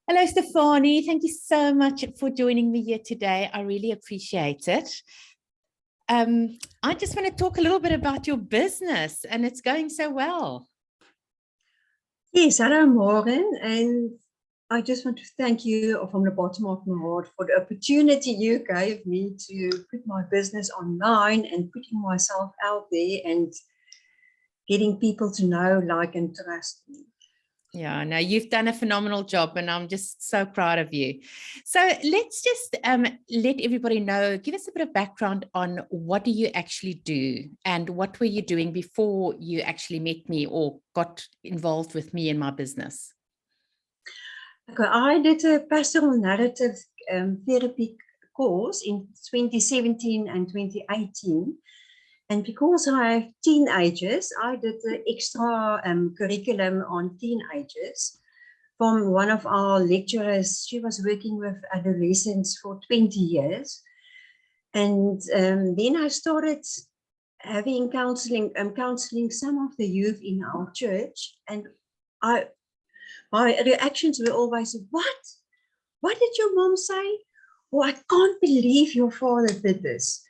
Hello, Stefanie. Thank you so much for joining me here today. I really appreciate it. I just want to talk a little bit about your business, and it's going so well. Yes, hello, Morgan. And I just want to thank you from the bottom of my heart for the opportunity you gave me to put my business online and putting myself out there and getting people to know, like, and trust me. Yeah, no, you've done a phenomenal job, and I'm just so proud of you. So let's just let everybody know, give us a bit of background on what do you actually do and what were you doing before you actually met me or got involved with me in my business? Okay, I did a Pastoral Narrative Therapy course in 2017 and 2018. And because I have teenagers, I did the extra curriculum on teenagers from one of our lecturers. She was working with adolescents for 20 years. And then I started having counseling some of the youth in our church. And my reactions were always, what? What did your mom say? Oh, I can't believe your father did this.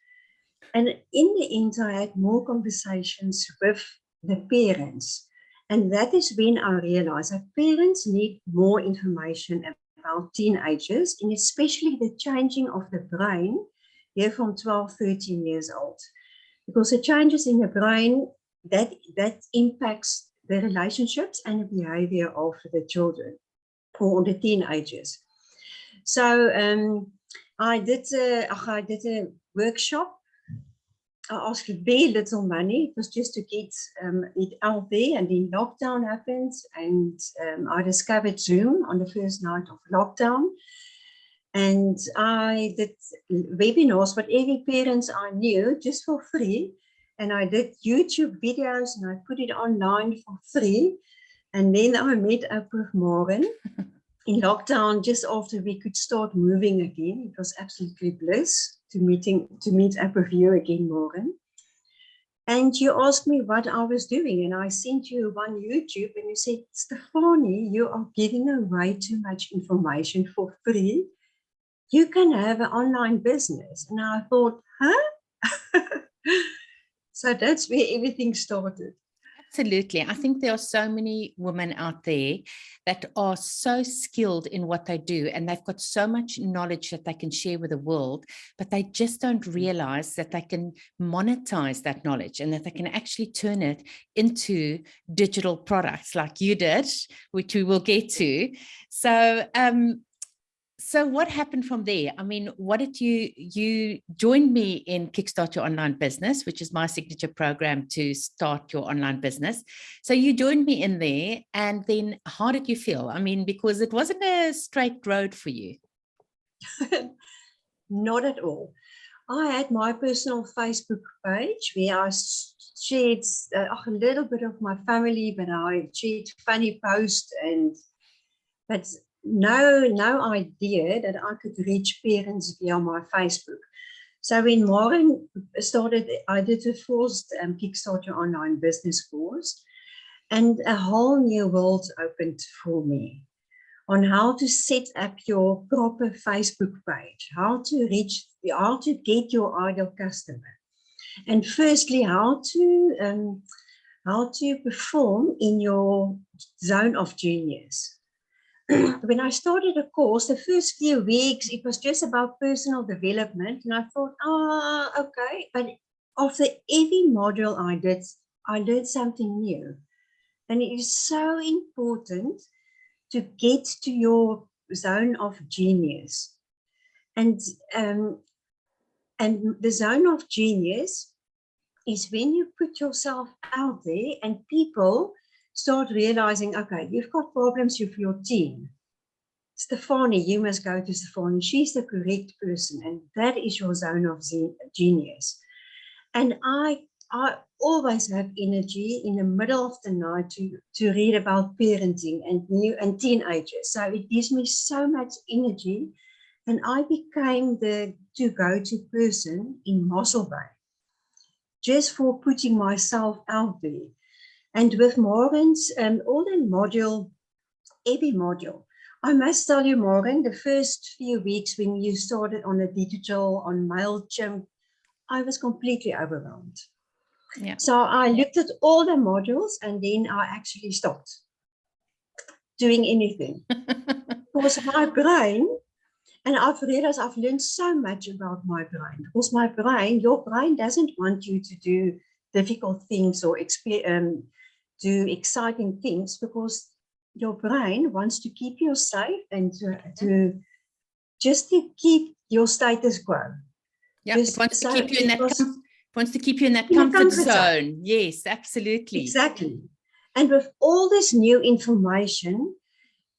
And in the end, I had more conversations with the parents. And that is when I realized that parents need more information about teenagers, and especially the changing of the brain here from 12, 13 years old. Because the changes in the brain, that impacts the relationships and the behavior of the children or the teenagers. So I did a workshop. I asked for very little money. It was just to get it out there, and then lockdown happened, and I discovered Zoom on the first night of lockdown, and I did webinars with every parents I knew just for free, and I did YouTube videos and I put it online for free, and then I met up with Morgan in lockdown just after we could start moving again. It was absolutely bliss to meet up with you again, Morgan. And you asked me what I was doing, and I sent you one YouTube, and you said, Stefanie, you are giving away too much information for free. You can have an online business. And I thought, huh? So that's where everything started. Absolutely. I think there are so many women out there that are so skilled in what they do, and they've got so much knowledge that they can share with the world, but they just don't realize that they can monetize that knowledge and that they can actually turn it into digital products like you did, which we will get to. So what happened from there? I mean, what did you joined me in Kickstart Your Online Business, which is my signature program to start your online business. So you joined me in there, and then how did you feel? I mean, because it wasn't a straight road for you. Not at all. I had my personal Facebook page where I shared a little bit of my family, but I shared funny posts, but no idea that I could reach parents via my Facebook. So when Morgan started, I did a first Kickstart Your Online Business course, and a whole new world opened for me on how to set up your proper Facebook page, how to get your ideal customer, and firstly how to perform in your zone of genius. When I started a course, the first few weeks, it was just about personal development. And I thought, okay. But after every module I learned something new. And it is so important to get to your zone of genius. And the zone of genius is when you put yourself out there and people start realizing, okay, you've got problems with your team. Stefanie, you must go to Stefanie. She's the correct person, and that is your zone of genius. And I always have energy in the middle of the night to read about parenting and teenagers. So it gives me so much energy, and I became the go-to person in Mossel Bay just for putting myself out there. And with Morgan's all the every module, I must tell you, Morgan, the first few weeks when you started on the digital, on MailChimp, I was completely overwhelmed. Yeah. So I looked at all the modules and then I actually stopped doing anything. Because my brain, and I've realized I've learned so much about my brain. Because my brain, your brain doesn't want you to do difficult things or do exciting things, because your brain wants to keep you safe and to keep your status quo. Yeah, it wants to keep you in that in a comfort comfort zone. Yes, absolutely. Exactly. And with all this new information,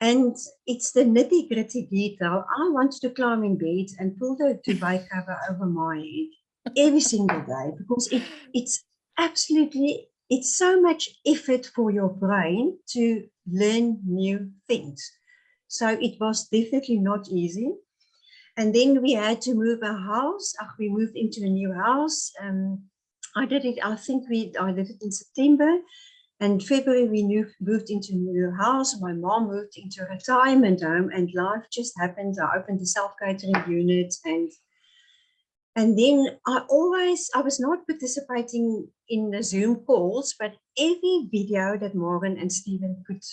and it's the nitty-gritty detail, I wanted to climb in bed and pull the duvet cover over my head every single day, because it's so much effort for your brain to learn new things. So it was definitely not easy. And then we had to move our house. We moved into a new house. I did it in September. And February, we moved into a new house. My mom moved into a retirement home, and life just happened. I opened a self-catering unit, and then I was not participating in the Zoom calls, but every video that Morgan and Stephen put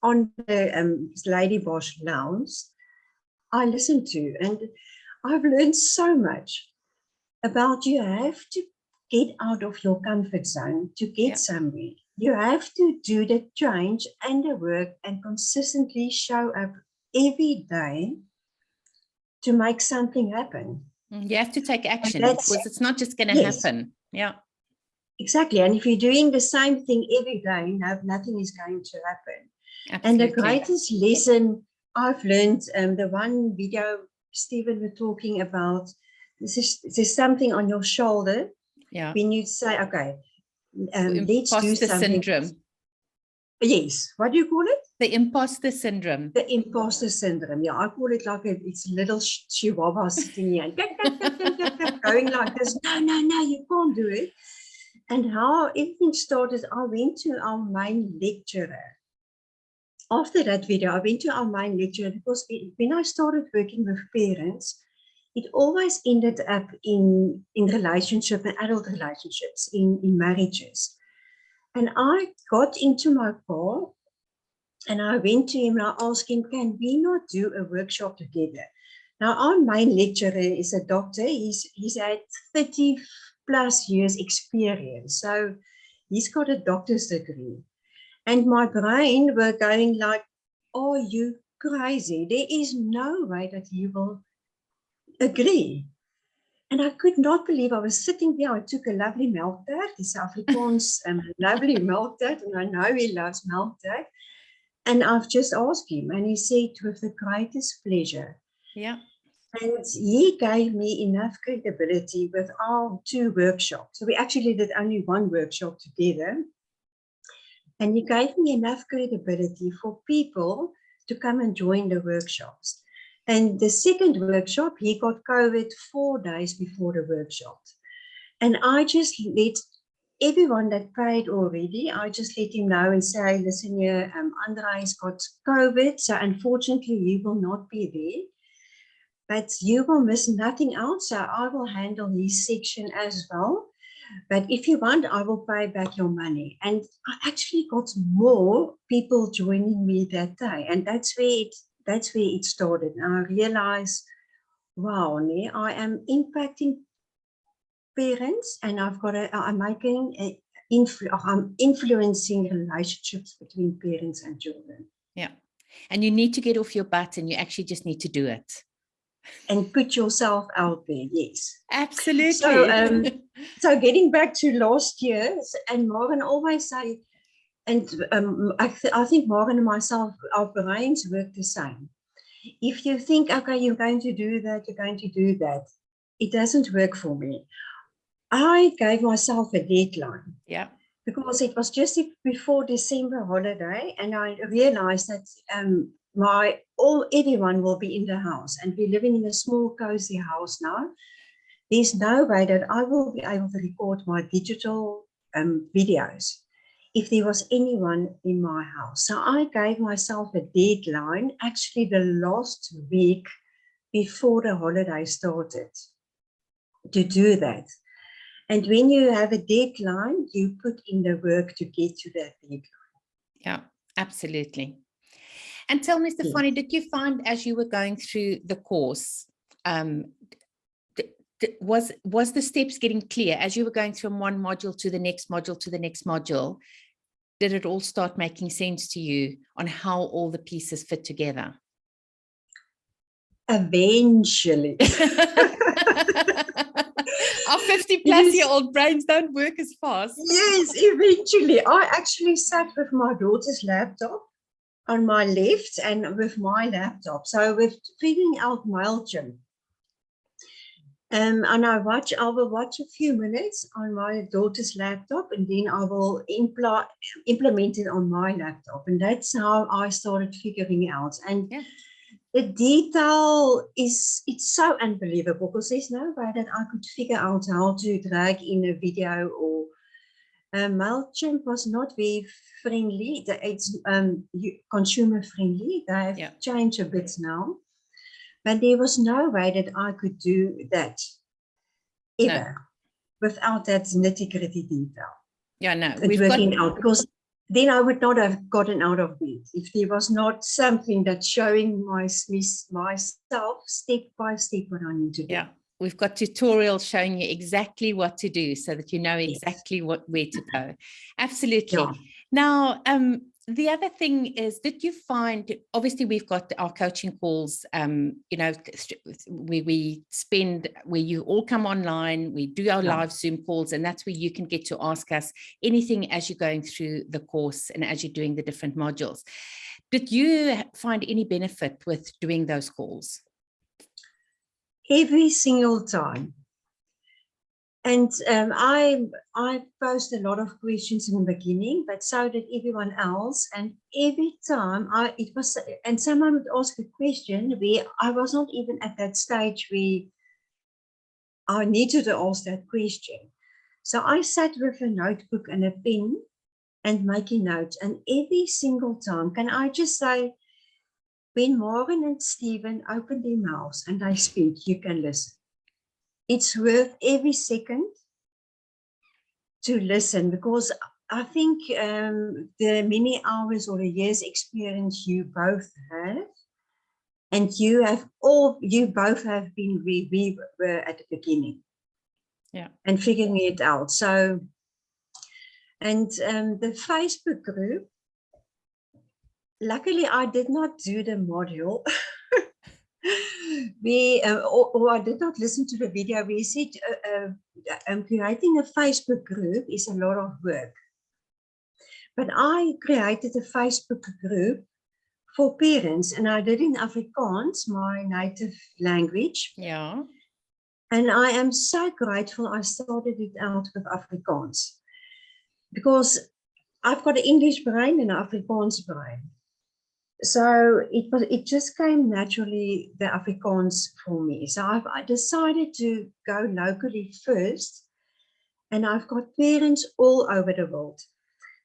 on the Lady Boss Lounge, I listened to, and I've learned so much about you have to get out of your comfort zone to get somewhere. You have to do the change and the work and consistently show up every day to make something happen. You have to take action, because it's not just going to happen. Yeah. Exactly. And if you're doing the same thing every day, nothing is going to happen. Absolutely. And the greatest lesson I've learned, the one video Stephen was talking about, there's something on your shoulder. Yeah. When you say, okay, let's do Imposter something. syndrome. Yes. What do you call it? The imposter syndrome. The imposter syndrome. Yeah, I call it like it's a little chihuahua sitting here and going like this. No, you can't do it. And how everything started, I went to our main lecturer. After that video, I went to our main lecturer, because when I started working with parents, it always ended up in relationships, and adult relationships, in marriages. And I got into my car and I went to him and I asked him, can we not do a workshop together? Now, our main lecturer is a doctor. He's had 30 plus years experience. So he's got a doctor's degree. And my brain were going like, are you crazy? There is no way that he will agree. And I could not believe I was sitting there. I took a lovely milk tart, this Afrikaans lovely milk tart, and I know he loves milk tart. And I've just asked him, and he said, with the greatest pleasure. Yeah. And he gave me enough credibility with our 2 workshops. So we actually did only 1 workshop together. And he gave me enough credibility for people to come and join the workshops. And the second workshop, he got COVID 4 days before the workshop. And I just let everyone that paid already, I just let him know and say, listen here, Andre's got COVID, so unfortunately you will not be there. But you will miss nothing else, so I will handle his section as well. But if you want, I will pay back your money. And I actually got more people joining me that day. And that's where it started. And I realized, wow, I am impacting parents, and I'm influencing relationships between parents and children. Yeah. And you need to get off your butt, and you actually just need to do it. And put yourself out there, yes. Absolutely. So getting back to last year, and Morgan always say, and I think Morgan and myself, our brains work the same. If you think, okay, you're going to do that, it doesn't work for me. I gave myself a deadline. Yeah. Because it was just before December holiday, and I realized that everyone will be in the house, and we're living in a small, cozy house now. There's no way that I will be able to record my digital videos. if there was anyone in my house. So I gave myself a deadline, actually the last week before the holiday started, to do that. And when you have a deadline, you put in the work to get to that deadline. Yeah, absolutely. And tell me, Stefanie, did you find as you were going through the course, was the steps getting clear as you were going from one module to the next module to the next module? Did it all start making sense to you on how all the pieces fit together? Eventually. Our 50-plus-year-old brains don't work as fast. Yes, eventually. I actually sat with my daughter's laptop on my left and with my laptop. So with figuring out MailChimp. And I will watch a few minutes on my daughter's laptop, and then I will implement it on my laptop. And that's how I started figuring out. And the detail it's so unbelievable, because there's no way that I could figure out how to drag in a video, or MailChimp was not very friendly. It's consumer friendly. They have changed a bit now. But there was no way that I could do that ever without that nitty-gritty detail. Yeah, no. It's working out, because then I would not have gotten out of bed if there was not something that's showing myself step by step what I need to do. Yeah, we've got tutorials showing you exactly what to do so that you know exactly where to go. Absolutely. Yeah. Now, the other thing is, did you find, obviously we've got our coaching calls, you know, where you all come online, we do our live Zoom calls, and that's where you can get to ask us anything as you're going through the course and as you're doing the different modules. Did you find any benefit with doing those calls? Every single time. And I posed a lot of questions in the beginning, but so did everyone else. And every time and someone would ask a question where I was not even at that stage where I needed to ask that question. So I sat with a notebook and a pen and making notes. And every single time, can I just say, when Morgan and Stephen open their mouths and they speak, you can listen. It's worth every second to listen, because I think the many hours or a year's experience you both have, and you both have been where we were at the beginning, and figuring it out. So, and the Facebook group, luckily I did not do the module. Or I did not listen to the video. We said creating a Facebook group is a lot of work. But I created a Facebook group for parents, and I did in Afrikaans, my native language. Yeah. And I am so grateful I started it out with Afrikaans, because I've got an English brain and an Afrikaans brain. So it just came naturally, the Afrikaans for me. So I decided to go locally first, and I've got parents all over the world.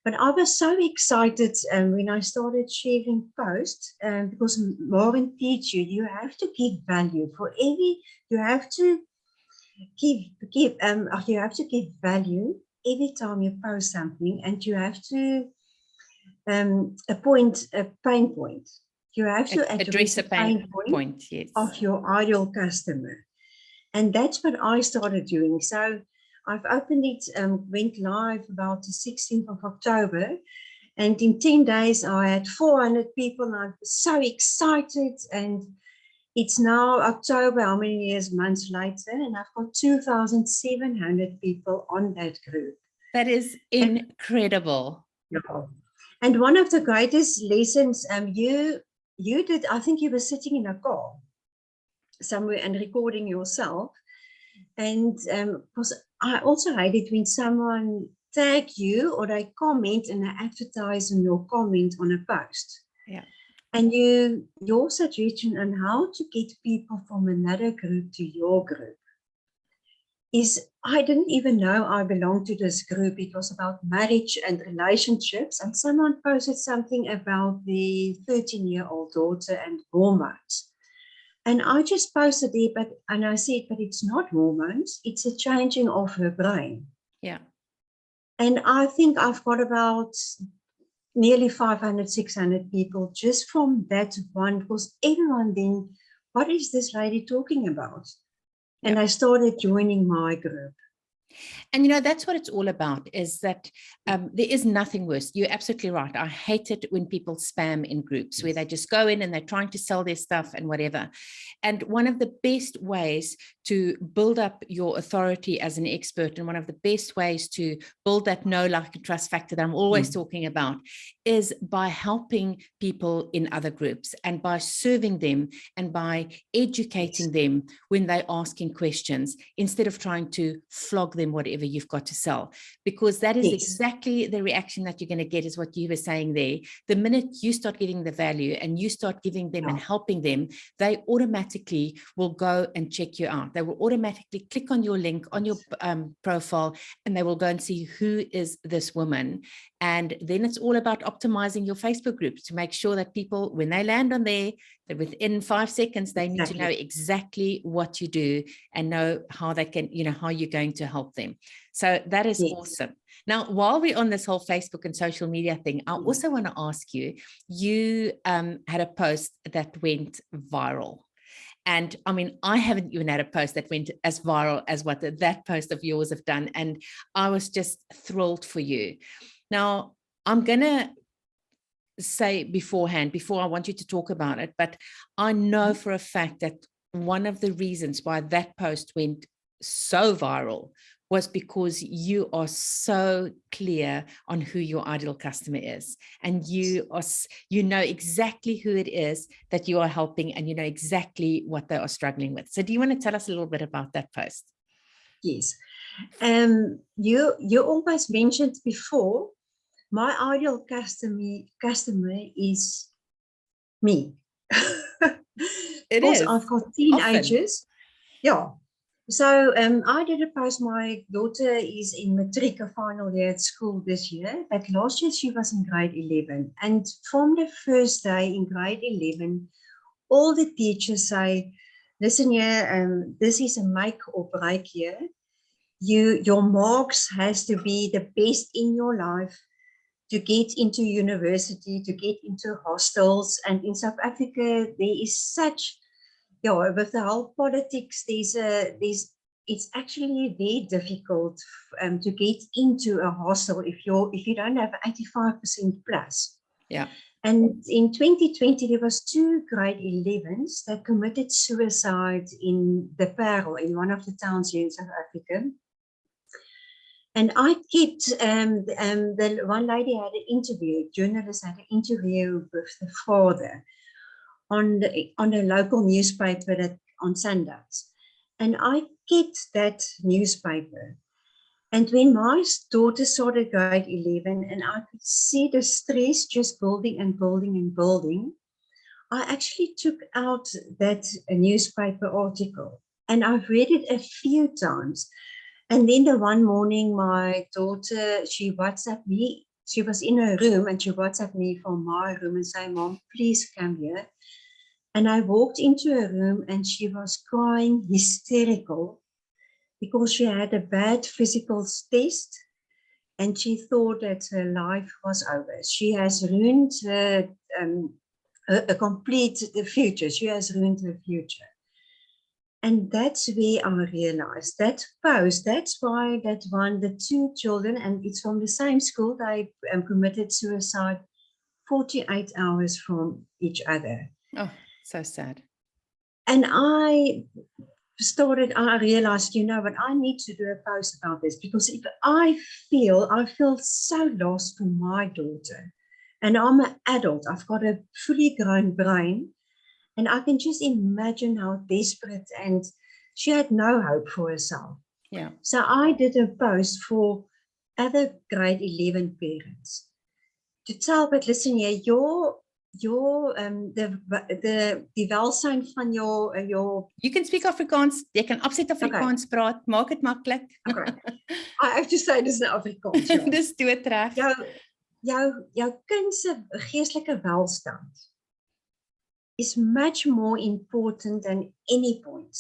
But I was so excited when I started sharing posts, because Morgan teach you have to give value for every. You have to give value every time you post something, and you have to. A pain point. You have to address a pain point of your ideal customer. And that's what I started doing. So I've opened it, went live about the 16th of October. And in 10 days, I had 400 people. I was so excited. And it's now October, how many months later? And I've got 2,700 people on that group. That is incredible. And one of the greatest lessons you did, I think you were sitting in a car somewhere and recording yourself. And because I also hate it when someone tag you or they comment and they advertise on your comment on a post. Yeah. And your suggestion on how to get people from another group to your group is, I didn't even know I belonged to this group. It was about marriage and relationships. And someone posted something about the 13-year-old daughter and hormones. And I just posted it, and I said, but it's not hormones. It's a changing of her brain. Yeah. And I think I've got about nearly 500, 600 people just from that one, because everyone then, what is this lady talking about? And I started joining my group. And, that's what it's all about, is that there is nothing worse. You're absolutely right. I hate it when people spam in groups where they just go in and they're trying to sell their stuff and whatever. And one of the best ways to build up your authority as an expert, and one of the best ways to build that know, like, and trust factor that I'm always talking about, is by helping people in other groups and by serving them and by educating them when they're asking questions, instead of trying to flog them whatever you've got to sell, because that is exactly the reaction that you're going to get, is what you were saying there. The minute you start getting the value and you start giving them and helping them, they automatically will go and check you out. They will automatically click on your link on your profile, and they will go and see, who is this woman? And then it's all about optimizing your Facebook groups to make sure that people, when they land on there, that within 5 seconds, they need to know exactly what you do and know how they can, how you're going to help them. So that is awesome. Now, while we're on this whole Facebook and social media thing, I also want to ask you, you had a post that went viral. And I mean, I haven't even had a post that went as viral as what that post of yours have done. And I was just thrilled for you. Now, I'm going to say beforehand, before I want you to talk about it, but I know for a fact that one of the reasons why that post went so viral was because you are so clear on who your ideal customer is, and you know exactly who it is that you are helping, and you know exactly what they are struggling with. So do you want to tell us a little bit about that post? Yes. You almost mentioned before, my ideal customer is me. It is. I've got teenagers. Often. Yeah. So I did a post. My daughter is in matric, a final year at school this year. But last year she was in grade 11. And from the first day in grade 11, all the teachers say, listen here, this is a make or break year. Your marks has to be the best in your life to get into university, to get into hostels. And in South Africa, there is such, with the whole politics, it's actually very difficult to get into a hostel if you don't have 85% plus. Yeah. And in 2020, there was 2 grade 11s that committed suicide in the Parel, in one of the towns here in South Africa. And I kept, the one lady had an interview, a journalist had an interview with the father on a local newspaper on Sundays. And I kept that newspaper. And when my daughter started grade 11 and I could see the stress just building and building and building, I actually took out that newspaper article and I've read it a few times. And then the one morning, my daughter, she WhatsApped me. She was in her room and she WhatsApped me from my room and said, Mom, please come here. And I walked into her room and she was crying hysterical because she had a bad physical test and she thought that her life was over. She has ruined a complete future. She has ruined her future. And that's where I realized that post, that's why that one, the 2 children, and it's from the same school, they committed suicide 48 hours from each other. Oh, so sad. And I realized, what, I need to do a post about this, because if I feel so lost for my daughter, and I'm an adult, I've got a fully grown brain, and I can just imagine how desperate, and she had no hope for herself. Yeah. So I did a post for other grade 11 parents to tell, but listen here, your your die welsyn van your You can speak Afrikaans, jy kan absoluut Afrikaans praat, maak dit maklik. okay. I have to say dis nou Afrikaans. Ja. Dis doodreg. Jou kind se geestelike welstand is much more important than any point.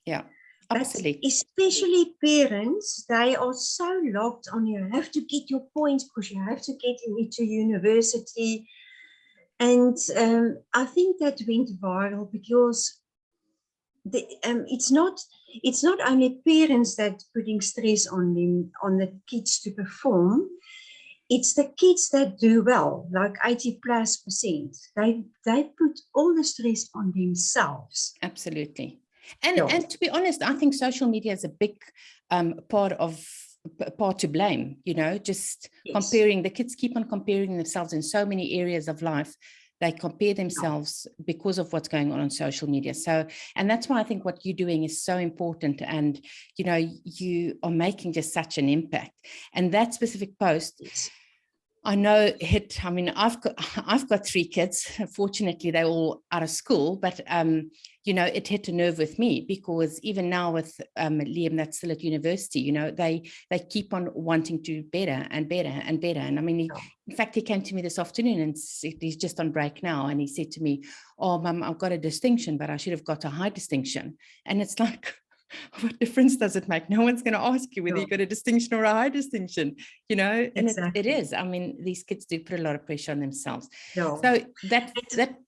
Yeah, absolutely. Especially parents, they are so locked on you have to get your points because you have to get into university. And I think that went viral because it's not only parents that putting stress on them, on the kids to perform. It's the kids that do well, like 80+%. They put all the stress on themselves. Absolutely. And to be honest, I think social media is a big part to blame, you know, just comparing. The kids keep on comparing themselves in so many areas of life. They compare themselves because of what's going on social media. So, and that's why I think what you're doing is so important. And, you know, you are making just such an impact. And that specific post, I know hit, I mean, I've got 3 kids. Fortunately, they're all out of school, but, you know, it hit a nerve with me because even now with Liam, that's still at university, you know, they keep on wanting to do better and better and better. And I mean, in fact, he came to me this afternoon and he's just on break now. And he said to me, oh, Mum, I've got a distinction, but I should have got a high distinction. And it's like, what difference does it make? No one's going to ask you whether you got a distinction or a high distinction, you know, and it is. I mean, these kids do put a lot of pressure on themselves. So that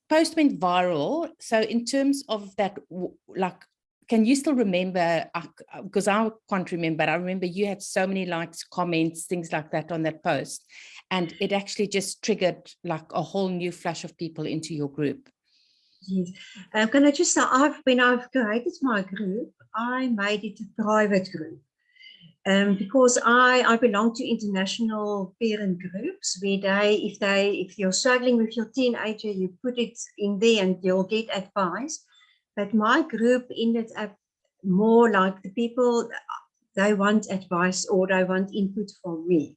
post went viral. So in terms of that, like, can you still remember, because I can't remember, I remember you had so many likes, comments, things like that on that post. And it actually just triggered like a whole new flush of people into your group. Yes. Can I just say, when I've created my group, I made it a private group because I belong to international parent groups where if you're struggling with your teenager, you put it in there and you'll get advice. But my group ended up more like the people, they want advice or they want input from me.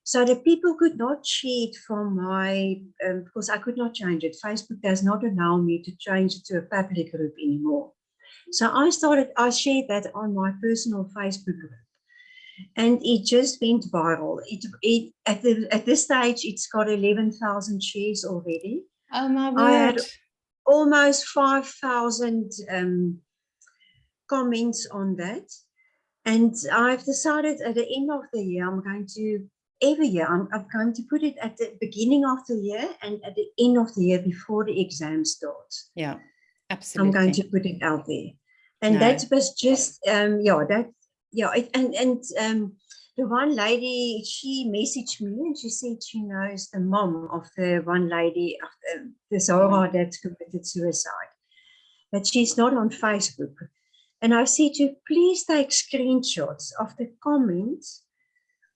So the people could not share it from my, because I could not change it. Facebook does not allow me to change it to a public group anymore. So I shared that on my personal Facebook group. And it just went viral. At this stage, it's got 11,000 shares already. Oh my word. I had almost 5,000 comments on that. And I've decided at the end of the year, every year, I'm going to put it at the beginning of the year and at the end of the year before the exam starts. Yeah, absolutely. I'm going to put it out there. And that was just, the one lady, she messaged me and she said she knows the mom of the one lady, the Zara that committed suicide. But she's not on Facebook. And I said to her, please take screenshots of the comments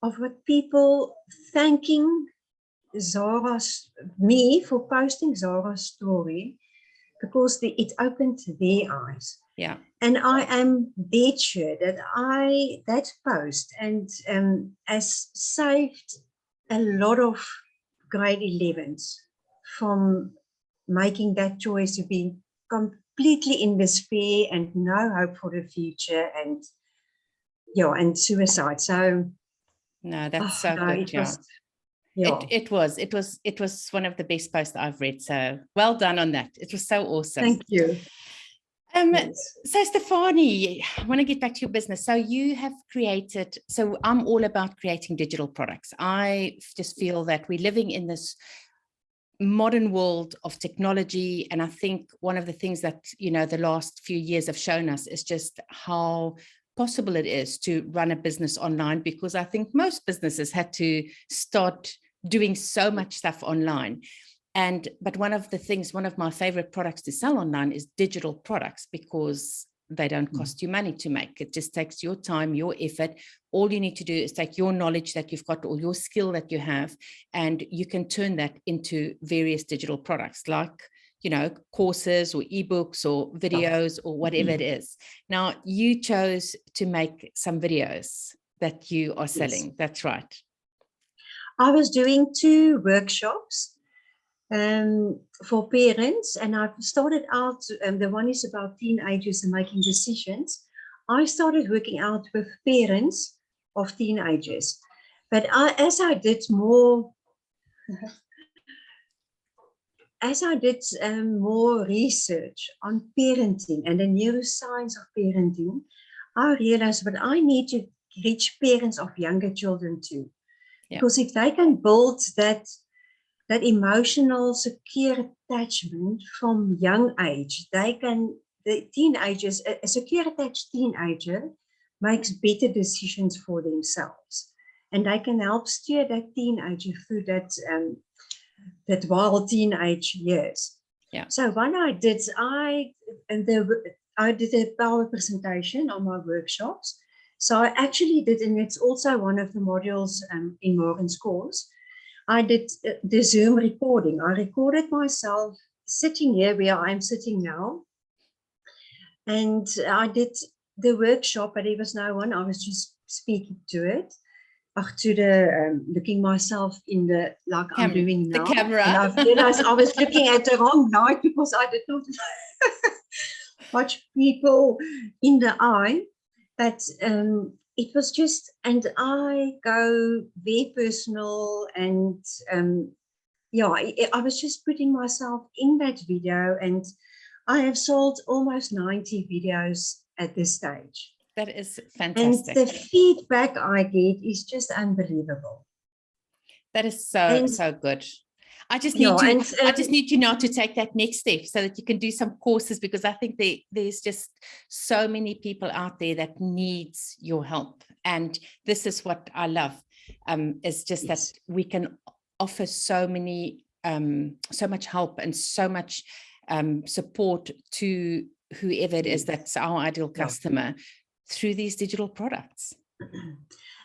of what people thanking me for posting Zara's story because it opened their eyes. Yeah. And I am dead sure that that post has saved a lot of grade 11s from making that choice to be completely in despair and no hope for the future and suicide. So no, that's so good. It was one of the best posts I've read. So well done on that. It was so awesome. Thank you. So Stefanie, I want to get back to your business. So you have created, so I'm all about creating digital products. I just feel that we're living in this modern world of technology. And I think one of the things that, the last few years have shown us is just how possible it is to run a business online, because I think most businesses had to start doing so much stuff online. But one of my favorite products to sell online is digital products, because they don't cost you money to make. It just takes your time, your effort. All you need to do is take your knowledge that you've got, or your skill that you have, and you can turn that into various digital products like, courses or ebooks or videos or whatever it is. Now, you chose to make some videos that you are selling. Yes. That's right. I was doing 2 workshops. for parents, and I've started out, the one is about teenagers and making decisions. I started working out with parents of teenagers, but as I did more research on parenting and the neuroscience of parenting, I realized that I need to reach parents of younger children too. Yeah. Because if they can build that emotional secure attachment from young age, the teenagers, a secure attached teenager makes better decisions for themselves, and they can help steer that teenager through that wild teenage years. Yeah. So when I did, I did a power presentation on my workshops. So I actually did, and it's also one of the modules in Morgan's course. I did the Zoom recording. I recorded myself sitting here where I'm sitting now. And I did the workshop, but there was no one. I was just speaking to it. Looking myself in the, like I'm doing now. The camera. And I realized I was looking at the wrong light because I did not watch people in the eye. But it was just, and I go very personal, and I was just putting myself in that video, and I have sold almost 90 videos at this stage. That is fantastic. And the feedback I get is just unbelievable. That is so good. I just need you now to take that next step so that you can do some courses, because I think there's just so many people out there that needs your help. And this is what I love, is just that we can offer so much help and so much support to whoever it is that's our ideal customer through these digital products.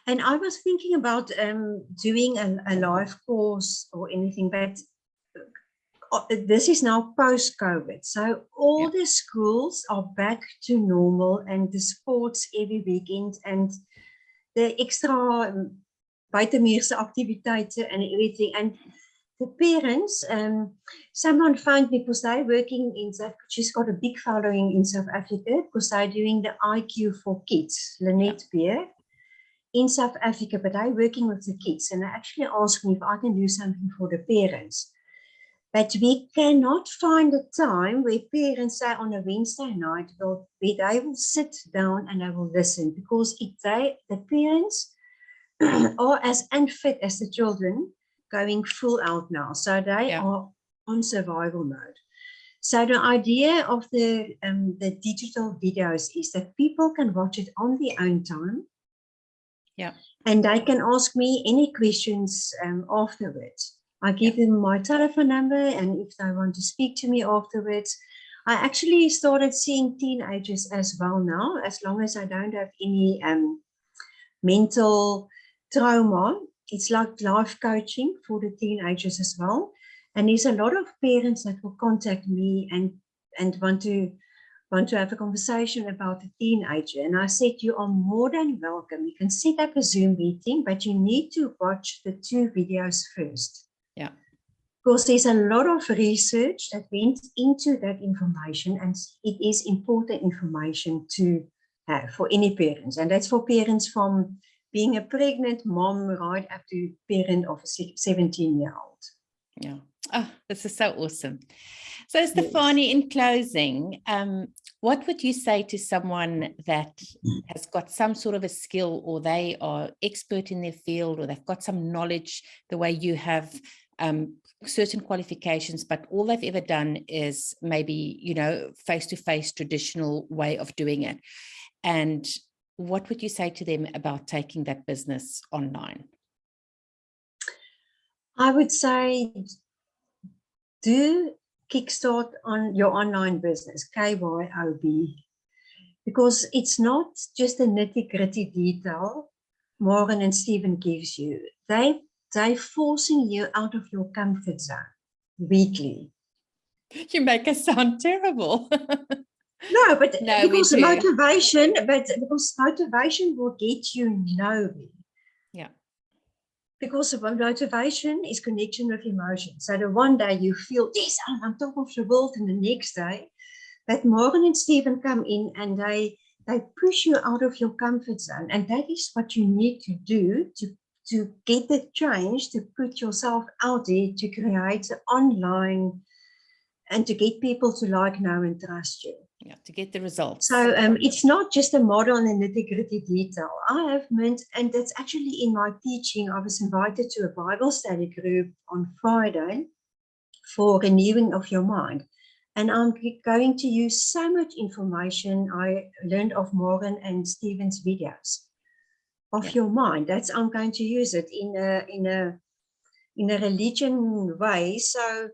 And I was thinking about doing a live course or anything, but this is now post-COVID. So all the schools are back to normal, and the sports every weekend, and the extra buitemuurse activiteiten and everything. And the parents, someone found me because they're working in South Africa. She's got a big following in South Africa because they're doing the IQ for kids, Lynette Beer, in South Africa, but I'm working with the kids, and they actually asked me if I can do something for the parents. But we cannot find a time where parents say on a Wednesday night, where they will sit down and they will listen, because the parents are as unfit as the children, going full out now. So they are on survival mode. So the idea of the digital videos is that people can watch it on their own time. Yeah. And they can ask me any questions afterwards. I give them my telephone number, and if they want to speak to me afterwards. I actually started seeing teenagers as well now, as long as I don't have any mental trauma. It's like life coaching for the teenagers as well. And there's a lot of parents that will contact me and want to have a conversation about a teenager. And I said, you are more than welcome. You can set up a Zoom meeting, but you need to watch the 2 videos first. Yeah. Because there's a lot of research that went into that information, and it is important information to have for any parents. And that's for parents from being a pregnant mom right up to parent of a 17-year-old. Yeah. Oh, this is so awesome. So, Stefanie, in closing, what would you say to someone that has got some sort of a skill, or they are expert in their field, or they've got some knowledge the way you have, certain qualifications, but all they've ever done is maybe, face-to-face traditional way of doing it? And what would you say to them about taking that business online? I would say do Kickstart on your online business, KYOB, because it's not just a nitty-gritty detail Morgan and Stephen gives you. They're forcing you out of your comfort zone weekly. You make us sound terrible. No, because motivation will get you nowhere. Yeah. because of motivation is connection with emotion. So the one day you feel, yes, I'm on top of the world, and the next day, that Morgan and Stephen come in and they push you out of your comfort zone. And that is what you need to do to get the change, to put yourself out there, to create online and to get people to like, know, and trust you. Yeah, to get the results. So it's not just a model and a nitty-gritty detail. I have meant, and that's actually in my teaching, I was invited to a Bible study group on Friday for renewing of your mind. And I'm going to use so much information I learned of Morgan and Stephen's videos of your mind. I'm going to use it in a religion way. So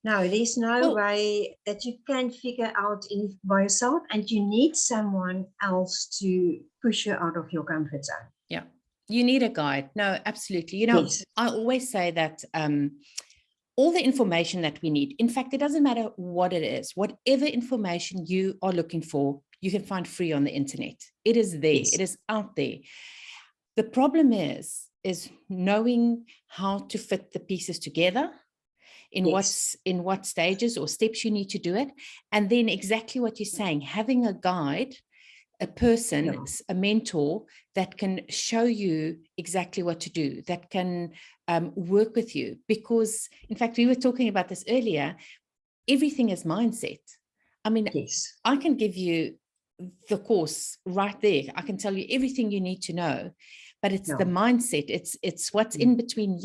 no, there's no way that you can figure out by yourself, and you need someone else to push you out of your comfort zone. Yeah, you need a guide. No, absolutely. You know, yes. I always say that all the information that we need, in fact, it doesn't matter what it is, whatever information you are looking for, you can find free on the internet. It is there. Yes. It is out there. The problem is knowing how to fit the pieces together, in what stages or steps you need to do it. And then exactly what you're saying, having a guide, a person, a mentor that can show you exactly what to do, that can work with you. Because in fact, we were talking about this earlier, everything is mindset. I mean, I can give you the course right there. I can tell you everything you need to know, but it's the mindset. It's what's in between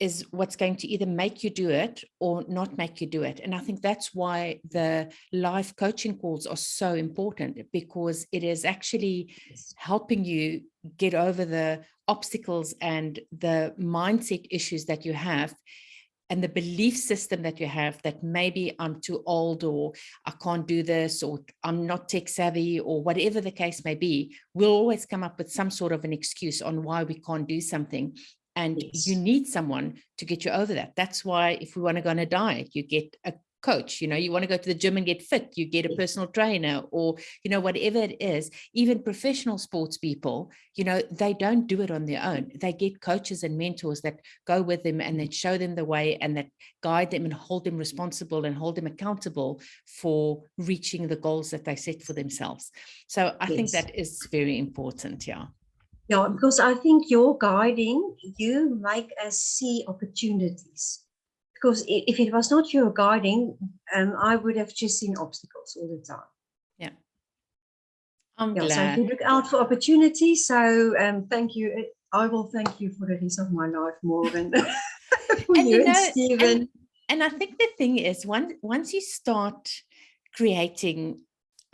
is what's going to either make you do it or not make you do it. And I think that's why the live coaching calls are so important, because it is actually helping you get over the obstacles and the mindset issues that you have, and the belief system that you have that maybe I'm too old, or I can't do this, or I'm not tech savvy, or whatever the case may be. We'll always come up with some sort of an excuse on why we can't do something. And you need someone to get you over that. That's why if we want to go on a diet, you get a coach. You know, you want to go to the gym and get fit, you get a personal trainer, or, you know, whatever it is. Even professional sports people, you know, they don't do it on their own. They get coaches and mentors that go with them and that show them the way and that guide them and hold them responsible and hold them accountable for reaching the goals that they set for themselves. So I think that is very important. Yeah. Yeah, because I think you're guiding, you make us see opportunities. Because if it was not your guiding, I would have just seen obstacles all the time. Yeah. I'm glad. So if you look out for opportunities, so thank you. I will thank you for the rest of my life, Morgan. and Stephen. And I think the thing is, once you start creating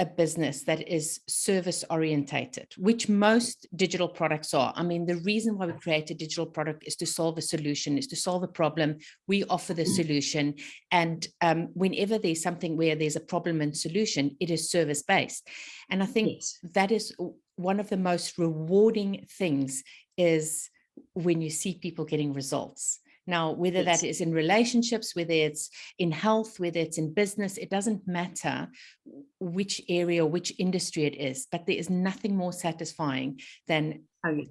a business that is service orientated, which most digital products are. I mean, the reason why we create a digital product is to solve a solution, is to solve a problem. We offer the solution. And whenever there's something where there's a problem and solution, it is service based. And I think that is one of the most rewarding things, is when you see people getting results. Now, whether that is in relationships, whether it's in health, whether it's in business, it doesn't matter which area or which industry it is, but there is nothing more satisfying than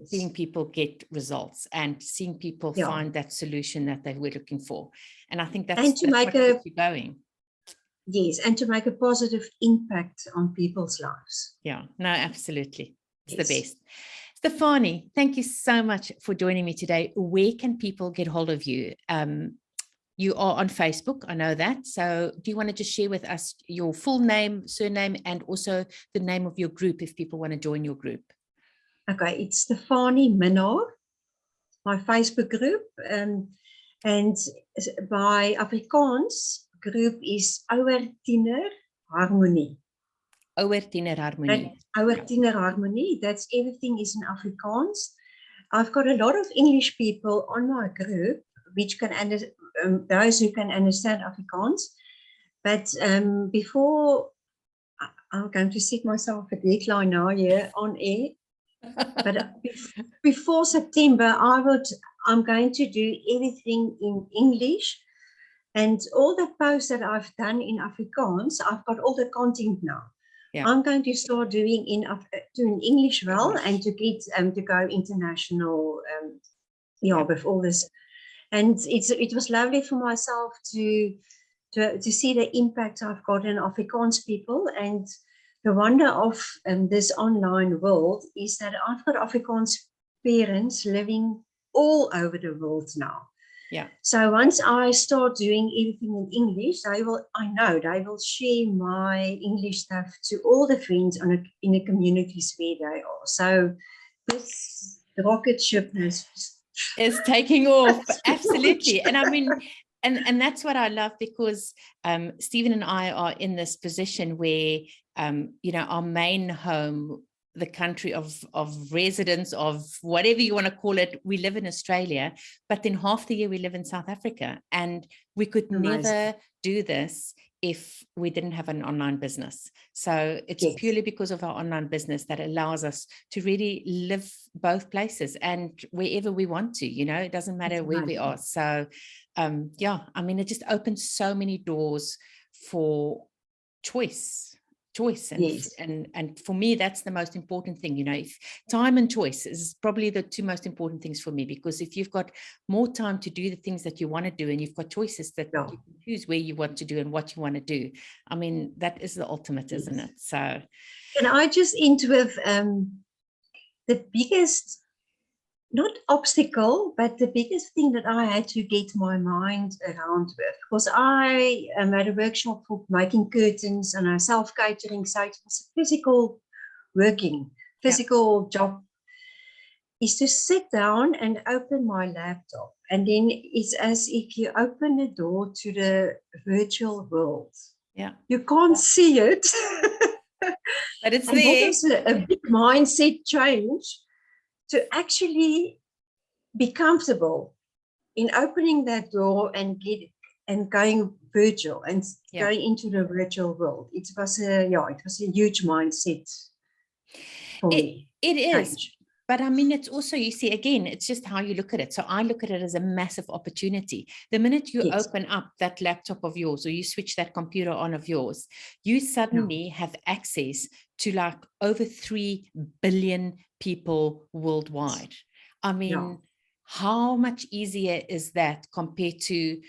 seeing people get results and seeing people find that solution that they were looking for. And I think that's what keeps you going. Yes, and to make a positive impact on people's lives. Yeah, no, absolutely. It's the best. Stefanie, thank you so much for joining me today. Where can people get hold of you? You are on Facebook, I know that. So do you want to just share with us your full name, surname, and also the name of your group if people want to join your group? Okay, it's Stefanie Minnaar, my Facebook group. And my Afrikaans group is Ouer Tiener Harmonie. Ouer Tiener Harmonie. Ouer Tiener Harmonie, that's everything is in Afrikaans. I've got a lot of English people on my group, which can those who can understand Afrikaans. But before, I'm going to set myself a deadline now here on air. But before September, I'm going to do everything in English. And all the posts that I've done in Afrikaans, I've got all the content now. Yeah. I'm going to start doing English well, and to get to go international with all this. And it was lovely for myself to see the impact I've got on Afrikaans people. And the wonder of this online world is that I've got Afrikaans parents living all over the world now. Yeah. So once I start doing everything in English, I know they will share my English stuff to all the friends in the communities where they are. So this rocket ship is taking off. Absolutely. And I mean, and that's what I love, because Stephen and I are in this position where, our main home, the country of residence, of whatever you want to call it, we live in Australia, but then half the year we live in South Africa, and we could never do this if we didn't have an online business. So it's purely because of our online business that allows us to really live both places and wherever we want to, it doesn't matter where we are. So I mean, it just opens so many doors for choice. And for me, that's the most important thing. If time and choice is probably the two most important things for me, because if you've got more time to do the things that you want to do, and you've got choices that you can choose where you want to do and what you want to do, I mean, that is the ultimate, isn't it? So, and I just end with the biggest, not obstacle, but the biggest thing that I had to get my mind around with, because I had a workshop for making curtains and a self-catering, so it was a physical job, is to sit down and open my laptop. And then it's as if you open the door to the virtual world. Yeah. You can't see it. But it's and there. That was a big mindset change, to actually be comfortable in opening that door and going virtual and going into the virtual world. It was a huge mindset for me. It is. But I mean, it's also, you see, again, it's just how you look at it. So I look at it as a massive opportunity. The minute you open up that laptop of yours, or you switch that computer on of yours, you suddenly have access to like over 3 billion people worldwide. I mean, how much easier is that compared to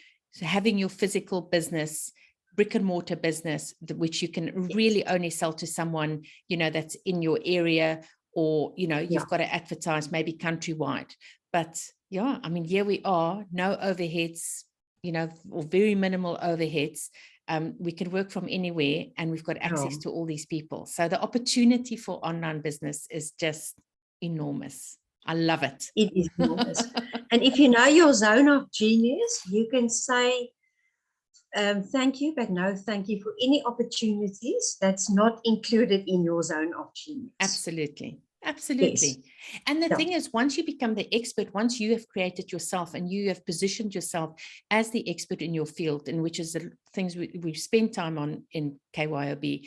having your physical business, brick and mortar business, which you can really only sell to someone, that's in your area, or, you've got to advertise maybe countrywide. But I mean, here we are, no overheads, or very minimal overheads. We can work from anywhere, and we've got access to all these people. So the opportunity for online business is just enormous. I love it. It is enormous. And if you know your zone of genius, you can say, thank you, but no thank you for any opportunities that's not included in your zone of genius. Absolutely. Yes. And the thing is, once you become the expert, once you have created yourself and you have positioned yourself as the expert in your field, and which is the things we've spent time on in KYOB,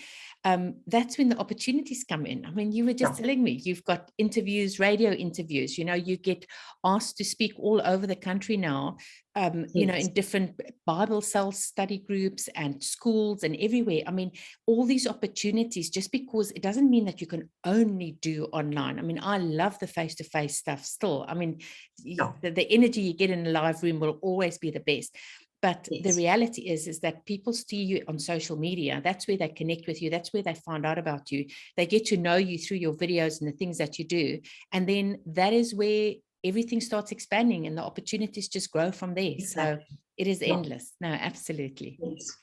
that's when the opportunities come in. I mean, you were just telling me, you've got interviews, radio interviews, you get asked to speak all over the country now, in different Bible self-study groups and schools and everywhere. I mean, all these opportunities, just because it doesn't mean that you can only do online. I mean, I love the face-to-face stuff still. I mean, the energy you get in a live room will always be the best. But the reality is that people see you on social media. That's where they connect with you. That's where they find out about you. They get to know you through your videos and the things that you do. And then that is where everything starts expanding and the opportunities just grow from there. Exactly. So it is endless. No, absolutely. Yes.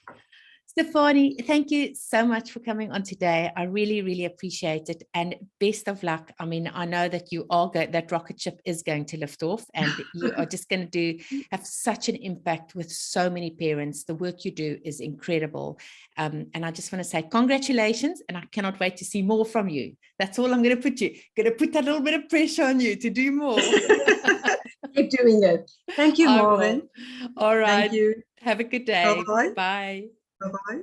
Stefanie, thank you so much for coming on today. I really, really appreciate it. And best of luck. I mean, I know that that rocket ship is going to lift off, and you are just going to have such an impact with so many parents. The work you do is incredible. And I just want to say congratulations, and I cannot wait to see more from you. That's all I'm going to put that little bit of pressure on you to do more. Keep doing it. Thank you, Marvin. All right. Thank you. Have a good day. Bye-bye. Bye. Bye-bye.